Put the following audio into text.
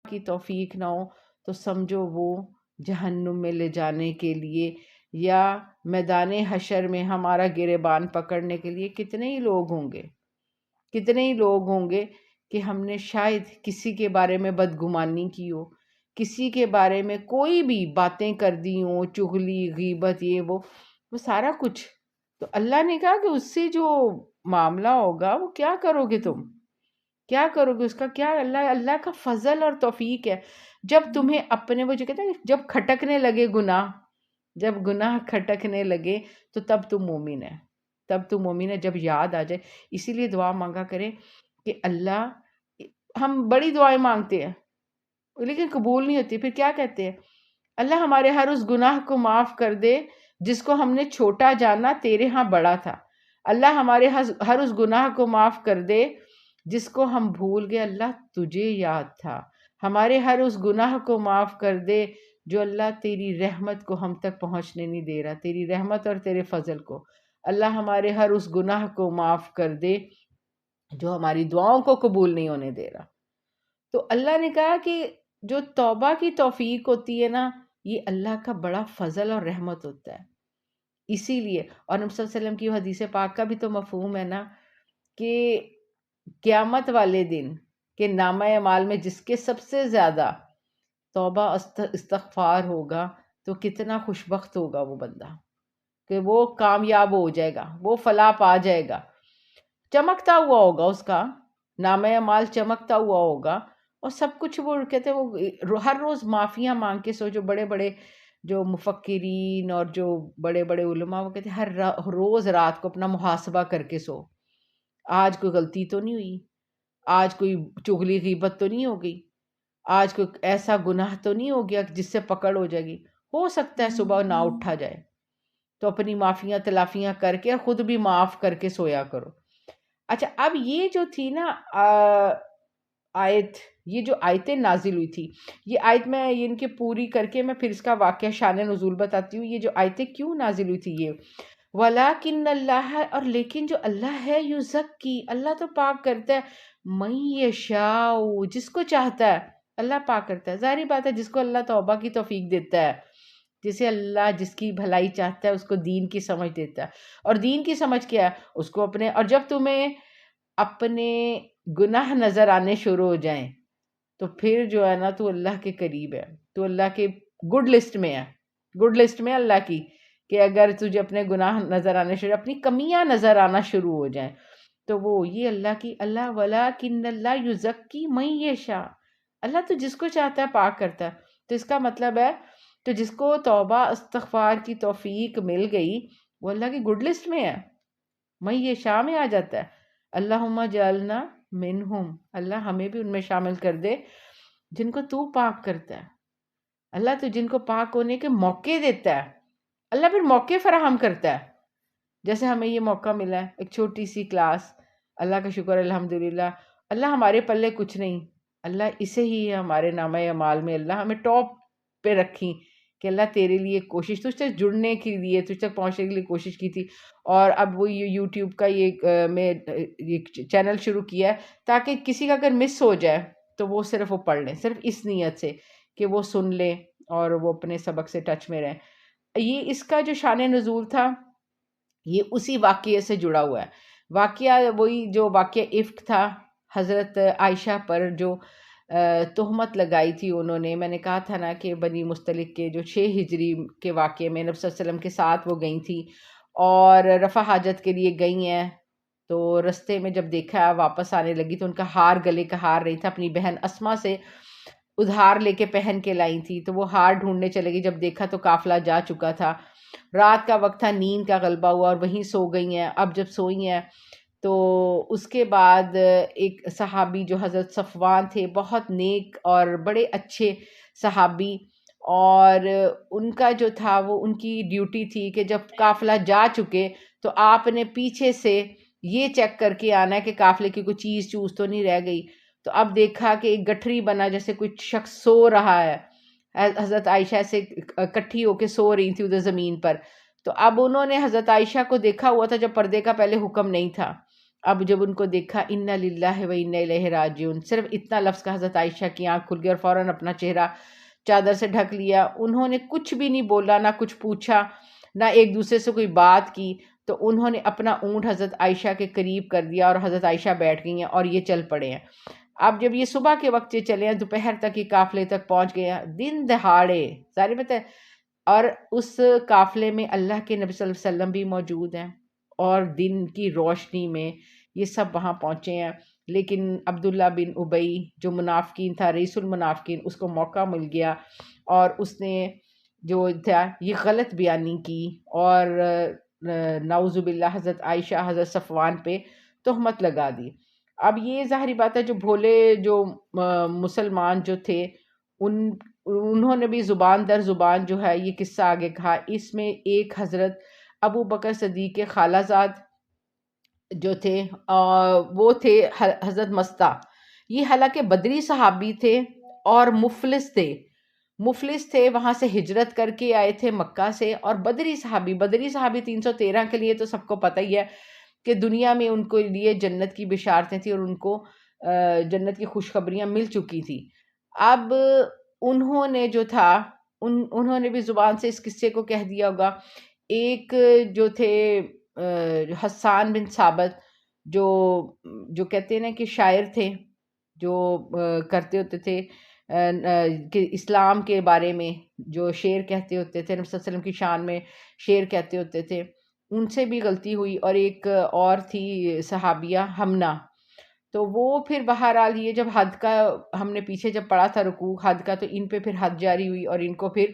کی توفیق نہ ہو تو سمجھو وہ جہنم میں لے جانے کے لیے یا میدان حشر میں ہمارا گریبان پکڑنے کے لیے کتنے ہی لوگ ہوں گے، کتنے ہی لوگ ہوں گے کہ ہم نے شاید کسی کے بارے میں بدگمانی کی ہو، کسی کے بارے میں کوئی بھی باتیں کر دی ہوں، چغلی، غیبت، یہ وہ سارا کچھ. تو اللہ نے کہا کہ اس سے جو معاملہ ہوگا وہ کیا کرو گے تم، کیا کرو گے، اس کا کیا، اللہ کا فضل اور توفیق ہے. جب تمہیں اپنے وہ جو کہتے ہیں جب کھٹکنے لگے گناہ، جب گناہ کھٹکنے لگے تو تب تم مومن ہے، تب تم مومن ہے، جب یاد آ جائے. اسی لیے دعا مانگا کریں کہ اللہ، ہم بڑی دعائیں مانگتے ہیں لیکن قبول نہیں ہوتی. پھر کیا کہتے ہیں؟ اللہ ہمارے ہر اس گناہ کو معاف کر دے جس کو ہم نے چھوٹا جانا تیرے ہاں بڑا تھا. اللہ ہمارے ہر اس گناہ کو معاف کر دے جس کو ہم بھول گئے اللہ تجھے یاد تھا. ہمارے ہر اس گناہ کو معاف کر دے جو اللہ تیری رحمت کو ہم تک پہنچنے نہیں دے رہا، تیری رحمت اور تیرے فضل کو. اللہ ہمارے ہر اس گناہ کو معاف کر دے جو ہماری دعاؤں کو قبول نہیں ہونے دے رہا. تو اللہ نے کہا کہ جو توبہ کی توفیق ہوتی ہے نا، یہ اللہ کا بڑا فضل اور رحمت ہوتا ہے. اسی لیے، اور نبی صلی اللہ علیہ وسلم کی حدیث پاک کا بھی تو مفہوم ہے نا کہ قیامت والے دن کہ نامہ اعمال میں جس کے سب سے زیادہ توبہ استغفار ہوگا تو کتنا خوش بخت ہوگا وہ بندہ کہ وہ کامیاب ہو جائے گا، وہ فلاح پا جائے گا. چمکتا ہوا ہوگا اس کا نامہ اعمال، چمکتا ہوا ہوگا، اور سب کچھ وہ کہتے ہیں وہ ہر روز معافیاں مانگ کے سو. جو بڑے بڑے جو مفکرین اور جو بڑے بڑے علماء وہ کہتے ہیں ہر روز رات کو اپنا محاسبہ کر کے سو. آج کوئی غلطی تو نہیں ہوئی، آج کوئی چغلی غیبت تو نہیں ہو گئی، آج کوئی ایسا گناہ تو نہیں ہو گیا جس سے پکڑ ہو جائے گی. ہو سکتا ہے صبح نہ اٹھا جائے تو اپنی معافیاں تلافیاں کر کے خود بھی معاف کر کے سویا کرو. اچھا، اب یہ جو تھی نا آیت، یہ جو آیتیں نازل ہوئی تھی، یہ آیت میں ان کے پوری کر کے میں پھر اس کا واقعہ شان نزول بتاتی ہوں. یہ جو آیتیں کیوں نازل ہوئی تھی، یہ وَلَٰكِنَّ اللَّهَ، اور لیکن جو اللہ ہے، یُزَکِّی، اللہ تو پاک کرتا ہے، مَن یشاء، جس کو چاہتا ہے اللہ پاک کرتا ہے. ظاہری بات ہے جس کو اللہ توبہ کی توفیق دیتا ہے، جسے اللہ جس کی بھلائی چاہتا ہے اس کو دین کی سمجھ دیتا ہے. اور دین کی سمجھ کیا ہے؟ اس کو اپنے، اور جب تمہیں اپنے گناہ نظر آنے شروع ہو جائیں تو پھر جو ہے نا تو اللہ کے قریب ہے، تو اللہ کے گڈ لسٹ میں ہے، گڈ لسٹ میں اللہ کی، کہ اگر تجھے اپنے گناہ نظر آنے شروع، اپنی کمیاں نظر آنا شروع ہو جائیں تو وہ یہ اللہ کی، اللہ وَلَٰكِنَّ اللَّهَ یُزَکِّی مَن یشاء، اللہ تو جس کو چاہتا ہے پاک کرتا ہے. تو اس کا مطلب ہے تو جس کو توبہ استغفار کی توفیق مل گئی وہ اللہ کی گڈ لسٹ میں ہے، مَن یشاء میں آ جاتا ہے. اللہم جعلنا منہم، اللہ ہمیں بھی ان میں شامل کر دے جن کو تو پاک کرتا ہے. اللہ تو جن کو پاک ہونے کے موقع دیتا ہے، اللہ پھر موقع فراہم کرتا ہے. جیسے ہمیں یہ موقع ملا ہے، ایک چھوٹی سی کلاس، اللہ کا شکر الحمدللہ. اللہ ہمارے پلے کچھ نہیں، اللہ اسے ہی ہمارے نامہ اعمال میں اللہ ہمیں ٹاپ پہ رکھی کہ اللہ تیرے لیے کوشش، تجھ تک جڑنے کے لیے، تجھ تک پہنچنے کے لیے کوشش کی تھی. اور اب وہ یوٹیوب کا یہ میں ایک چینل شروع کیا ہے تاکہ کسی کا اگر مس ہو جائے تو وہ صرف وہ پڑھ لیں، صرف اس نیت سے کہ وہ سن لیں اور وہ اپنے سبق سے ٹچ میں رہیں. یہ اس کا جو شان نزول تھا یہ اسی واقعے سے جڑا ہوا ہے. واقعہ وہی جو واقعہ افک تھا حضرت عائشہ پر، جو تہمت لگائی تھی انہوں نے. میں نے کہا تھا نا کہ بنی مستلق کے جو 6 ہجری کے واقعے میں نبی صلی اللہ علیہ وسلم کے ساتھ وہ گئی تھی اور رفع حاجت کے لیے گئی ہیں. تو رستے میں جب دیکھا واپس آنے لگی تو ان کا ہار گلے کا ہار نہیں تھا، اپنی بہن اسما سے ادھار لے کے پہن کے لائی تھی. تو وہ ہار ڈھونڈنے چلے گئی، جب دیکھا تو قافلہ جا چکا تھا، رات کا وقت تھا، نیند کا غلبہ ہوا اور وہیں سو گئی ہیں. اب جب سوئی ہیں تو اس کے بعد ایک صحابی جو حضرت صفوان تھے، بہت نیک اور بڑے اچھے صحابی، اور ان کا جو تھا وہ ان کی ڈیوٹی تھی کہ جب قافلہ جا چکے تو آپ نے پیچھے سے یہ چیک کر کے آنا ہے کہ قافلے کی کوئی چیز چوز تو نہیں رہ گئی. تو اب دیکھا کہ ایک گٹھری بنا جیسے کوئی شخص سو رہا ہے، حضرت عائشہ سے اکٹھی ہو کے سو رہی تھی ادھر زمین پر. تو اب انہوں نے حضرت عائشہ کو دیکھا ہوا تھا جب پردے کا پہلے حکم نہیں تھا، اب جب ان کو دیکھا انا للہ و انا الیہ راجعون، صرف اتنا لفظ کا حضرت عائشہ کی آنکھ کھل گئی اور فوراً اپنا چہرہ چادر سے ڈھک لیا. انہوں نے کچھ بھی نہیں بولا، نہ کچھ پوچھا، نہ ایک دوسرے سے کوئی بات کی. تو انہوں نے اپنا اونٹ حضرت عائشہ کے قریب کر دیا اور حضرت عائشہ بیٹھ گئی ہیں اور یہ چل پڑے ہیں. اب جب یہ صبح کے وقت یہ چلے ہیں، دوپہر تک یہ قافلے تک پہنچ گئے ہیں، دن دہاڑے سارے پتہ ہے. اور اس قافلے میں اللہ کے نبی صلی اللہ علیہ وسلم بھی موجود ہیں اور دن کی روشنی میں یہ سب وہاں پہنچے ہیں. لیکن عبداللہ بن ابی جو منافقین تھا، رئیس المنافقین، اس کو موقع مل گیا اور اس نے جو تھا یہ غلط بیانی کی اور نعوذ باللہ حضرت عائشہ حضرت صفوان پہ تہمت لگا دی. اب یہ ظاہری بات ہے جو بھولے جو مسلمان جو تھے انہوں نے بھی زبان در زبان جو ہے یہ قصہ آگے کہا. اس میں ایک حضرت ابو بکر صدیق کے خالہ زاد جو تھے وہ تھے حضرت مستہ. یہ حالانکہ بدری صحابی تھے اور مفلس تھے، وہاں سے ہجرت کر کے آئے تھے مکہ سے. اور بدری صحابی 313 کے لیے تو سب کو پتہ ہی ہے کہ دنیا میں ان کو لیے جنت کی بشارتیں تھیں اور ان کو جنت کی خوشخبریاں مل چکی تھی. اب انہوں نے جو تھا انہوں نے بھی زبان سے اس قصے کو کہہ دیا ہوگا. ایک جو تھے حسان بن ثابت جو کہتے ہیں نا کہ شاعر تھے، جو کرتے ہوتے تھے کہ اسلام کے بارے میں جو شعر کہتے ہوتے تھے، نبی صلی اللہ علیہ وسلم کی شان میں شعر کہتے ہوتے تھے، ان سے بھی غلطی ہوئی. اور ایک اور تھی صحابیہ ہمنا، تو وہ پھر بہرحال یہ جب حد کا ہم نے پیچھے جب پڑھا تھا رکوع حد کا، تو ان پہ پھر حد جاری ہوئی اور ان کو پھر